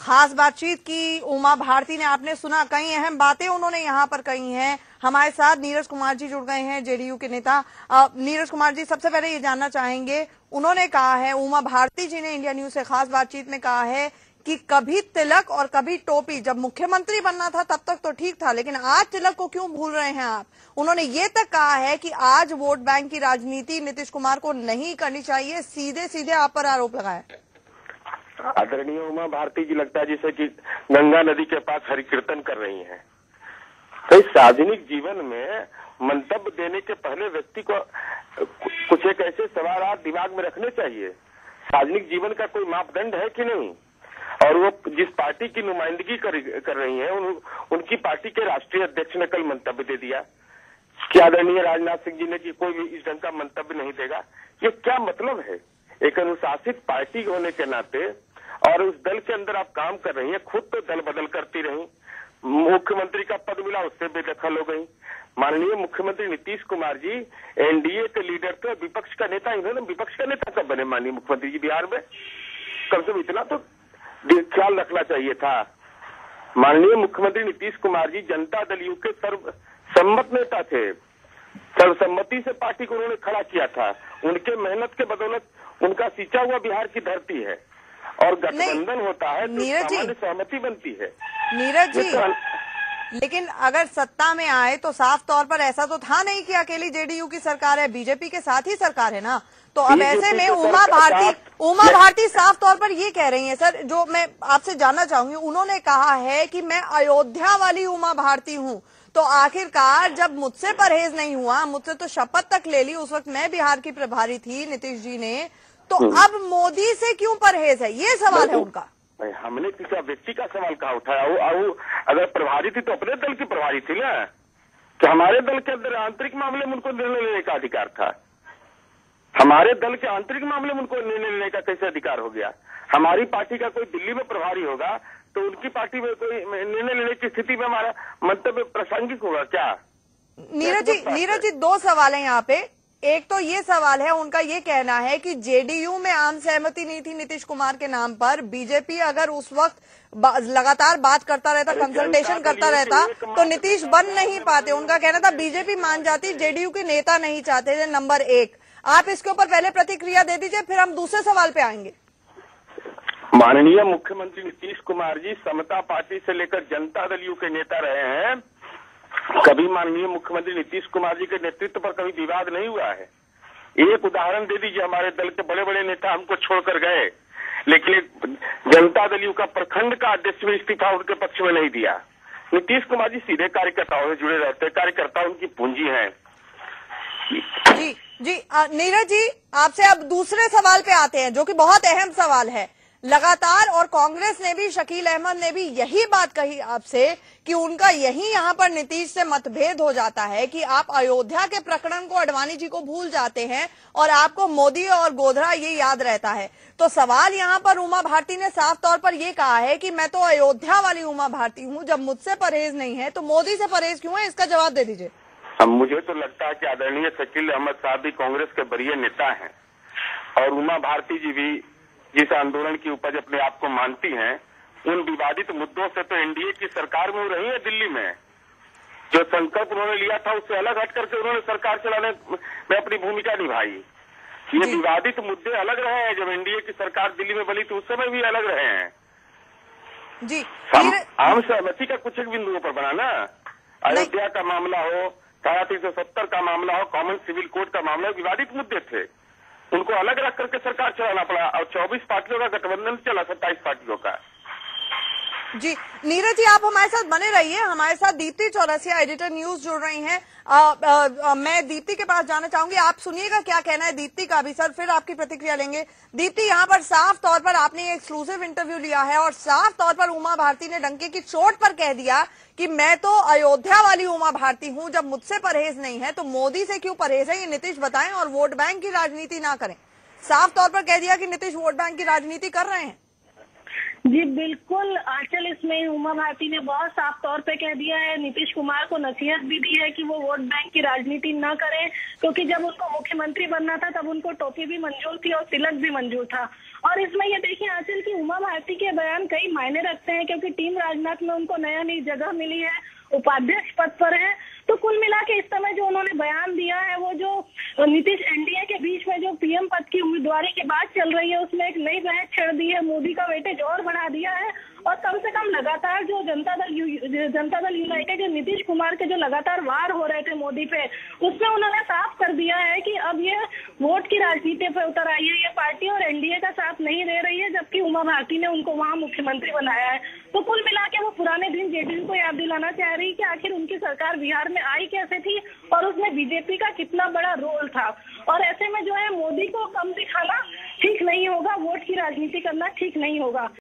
खास बातचीत की उमा भारती ने, आपने सुना कई अहम बातें उन्होंने यहाँ पर कही हैं। हमारे साथ नीरज कुमार जी जुड़ गए हैं, जेडीयू के नेता। नीरज कुमार जी, सबसे पहले ये जानना चाहेंगे, उन्होंने कहा है, उमा भारती जी ने इंडिया न्यूज से खास बातचीत में कहा है कि कभी तिलक और कभी टोपी, जब मुख्यमंत्री बनना था तब तक तो ठीक था, लेकिन आज तिलक को क्यों भूल रहे हैं आप। उन्होंने ये तक कहा है कि आज वोट बैंक की राजनीति नीतीश कुमार को नहीं करनी चाहिए, सीधे सीधे आप पर आरोप लगाया। आदरणीय उमा भारती जी लगता है जैसे कि गंगा नदी के पास हरि कीर्तन कर रही हैं। तो इस सार्वजनिक जीवन में मंतव्य देने के पहले व्यक्ति को कुछ एक ऐसे सवाल आप दिमाग में रखने चाहिए। सार्वजनिक जीवन का कोई मापदंड है कि नहीं, और वो जिस पार्टी की नुमाइंदगी कर रही है उनकी पार्टी के राष्ट्रीय अध्यक्ष ने कल मंतव्य दे दिया कि आदरणीय राजनाथ सिंह जी ने कि कोई भी इस ढंग का मंतव्य नहीं देगा। ये क्या मतलब है? एक अनुशासित पार्टी होने के नाते और उस दल के अंदर आप काम कर रही हैं, खुद तो दल बदल करती रही, मुख्यमंत्री का पद मिला उससे बेदखल हो गई। माननीय मुख्यमंत्री नीतीश कुमार जी एनडीए के लीडर थे, विपक्ष का नेता, इन्होंने विपक्ष का नेता कब बने माननीय मुख्यमंत्री जी बिहार में? कम से कम इतना तो ख्याल रखना चाहिए था। माननीय मुख्यमंत्री नीतीश कुमार जी जनता दल यू के सर्वसम्मत नेता थे, सर्वसम्मति से पार्टी को उन्होंने खड़ा किया था। उनके मेहनत के बदौलत उनका सींचा हुआ बिहार की धरती है, और गठबंधन होता है तो सामान्य सहमति बनती है। नीरज जी, लेकिन अगर सत्ता में आए तो साफ तौर पर ऐसा तो था नहीं कि अकेली जेडीयू की सरकार है, बीजेपी के साथ ही सरकार है ना। तो अब ऐसे में उमा भारती साफ तौर पर ये कह रही हैं। सर, जो मैं आपसे जानना चाहूंगी, उन्होंने कहा है कि मैं अयोध्या वाली उमा भारती हूँ। तो आखिरकार जब मुझसे परहेज नहीं हुआ, मुझसे तो शपथ तक ले ली, उस वक्त मैं बिहार की प्रभारी थी नीतीश जी ने, तो अब मोदी से क्यों परहेज है, ये सवाल है उनका। हमने किसी व्यक्ति का सवाल कहा उठाया? वो अगर प्रभारी थी तो अपने दल की प्रभारी थी ना, कि हमारे दल के अंदर आंतरिक मामले में उनको निर्णय लेने का अधिकार था। हमारे दल के आंतरिक मामले में उनको निर्णय लेने का कैसे अधिकार हो गया? हमारी पार्टी का कोई दिल्ली में प्रभारी होगा तो उनकी पार्टी में कोई निर्णय लेने की स्थिति में हमारा मंतव्य प्रासंगिक होगा क्या? नीरज जी, दो सवाल है यहाँ पे। एक तो ये सवाल है, उनका ये कहना है कि जेडीयू में आम सहमति नहीं थी नीतीश कुमार के नाम पर, बीजेपी अगर उस वक्त लगातार बात करता रहता, कंसल्टेशन करता रहता तो नीतीश बन नहीं पाते। उनका कहना था बीजेपी मान जाती, जेडीयू के नेता नहीं चाहते थे। नंबर एक, आप इसके ऊपर पहले प्रतिक्रिया दे दीजिए, फिर हम दूसरे सवाल पे आएंगे। माननीय मुख्यमंत्री नीतीश कुमार जी समता पार्टी से लेकर जनता दल यू के नेता रहे हैं। कभी माननीय मुख्यमंत्री नीतीश कुमार जी के नेतृत्व पर कभी विवाद नहीं हुआ है। एक उदाहरण दे दीजिए, हमारे दल के बड़े बड़े नेता हमको छोड़कर गए, लेकिन जनता दल यू का प्रखंड का अध्यक्ष भी इस्तीफा उनके पक्ष में नहीं दिया। नीतीश कुमार जी सीधे कार्यकर्ताओं से जुड़े रहते हैं, कार्यकर्ता उनकी पूंजी है। जी नीरज जी, आपसे अब दूसरे सवाल पे आते हैं, जो कि बहुत अहम सवाल है। लगातार और कांग्रेस ने भी, शकील अहमद ने भी यही बात कही आपसे कि उनका यही यहाँ पर नीतीश से मतभेद हो जाता है कि आप अयोध्या के प्रकरण को, अडवाणी जी को भूल जाते हैं और आपको मोदी और गोधरा ये याद रहता है। तो सवाल यहाँ पर उमा भारती ने साफ तौर पर ये कहा है कि मैं तो अयोध्या वाली उमा भारती हूँ, जब मुझसे परहेज नहीं है तो मोदी से परहेज क्यों है, इसका जवाब दे दीजिए। अब मुझे तो लगता है कि आदरणीय शकील अहमद साहब भी कांग्रेस के वरीय नेता हैं, और उमा भारती जी भी जिस आंदोलन की उपज अपने आप को मानती हैं, उन विवादित मुद्दों से तो एनडीए की सरकार में रही है। दिल्ली में जो संकल्प उन्होंने लिया था उससे अलग हट करके उन्होंने सरकार चलाने में अपनी भूमिका निभाई। ये विवादित मुद्दे अलग रहे हैं, जब एनडीए की सरकार दिल्ली में बनी तो उस समय भी अलग रहे हैं जी। आम सहमति का कुछ एक बिंदुओं पर बना ना, अयोध्या का मामला हो, धारा 370 का मामला हो, कॉमन सिविल कोड का मामला, विवादित मुद्दे थे, उनको अलग रख करके सरकार चलाना पड़ा। और 24 पार्टियों का गठबंधन चला, 27 पार्टियों का। जी नीरज जी, आप हमारे साथ बने रहिए। हमारे साथ दीप्ति चौरसिया, एडिटर न्यूज, जुड़ रही हैं। मैं दीप्ति के पास जाना चाहूंगी, आप सुनिएगा क्या कहना है दीप्ति का भी, सर, फिर आपकी प्रतिक्रिया लेंगे। दीप्ति, यहाँ पर साफ तौर पर आपने एक्सक्लूसिव इंटरव्यू लिया है और साफ तौर पर उमा भारती ने डंके की चोट पर कह दिया कि मैं तो अयोध्या वाली उमा भारती हूँ, जब मुझसे परहेज नहीं है तो मोदी से क्यों परहेज है, ये नीतीश बताएं और वोट बैंक की राजनीति ना करें। साफ तौर पर कह दिया कि नीतीश वोट बैंक की राजनीति कर रहे हैं। जी बिल्कुल आंचल, इसमें उमा भारती ने बहुत साफ तौर पे कह दिया है। नीतीश कुमार को नसीहत भी दी है कि वो वोट बैंक की राजनीति न करें, क्योंकि जब उनको मुख्यमंत्री बनना था तब उनको टोपी भी मंजूर थी और तिलक भी मंजूर था। और इसमें ये देखिए आंचल की उमा भारती के बयान कई मायने रखते हैं, क्योंकि टीम राजनाथ में उनको नई जगह मिली है, उपाध्यक्ष पद पर है। तो कुल मिला के इस समय जो उन्होंने बयान दिया है, वो जो नीतीश एनडीए के बीच में जो पीएम पद की उम्मीदवारी की बात चल रही है, उसमें एक नई बहस छेड़ दी है, मोदी का वेटेज और बढ़ा दिया है। और कम से कम लगातार जो जनता दल यूनाइटेड जो नीतीश कुमार के जो लगातार वार हो रहे थे मोदी पे, उसमें उन्होंने साफ कर दिया है कि अब ये वोट की राजनीति पे उतर आई है, ये पार्टी और एनडीए का साथ नहीं दे रही है, जबकि उमा भारती ने उनको वहां मुख्यमंत्री बनाया है। तो कुल मिला के वो पुराने दिन जेडीयू को याद दिलाना चाह रही कि आखिर उनकी सरकार बिहार में आई कैसे थी और उसमें बीजेपी का कितना बड़ा रोल था। और ऐसे में जो है मोदी को कम दिखाना ठीक नहीं होगा, वोट की राजनीति करना ठीक नहीं होगा।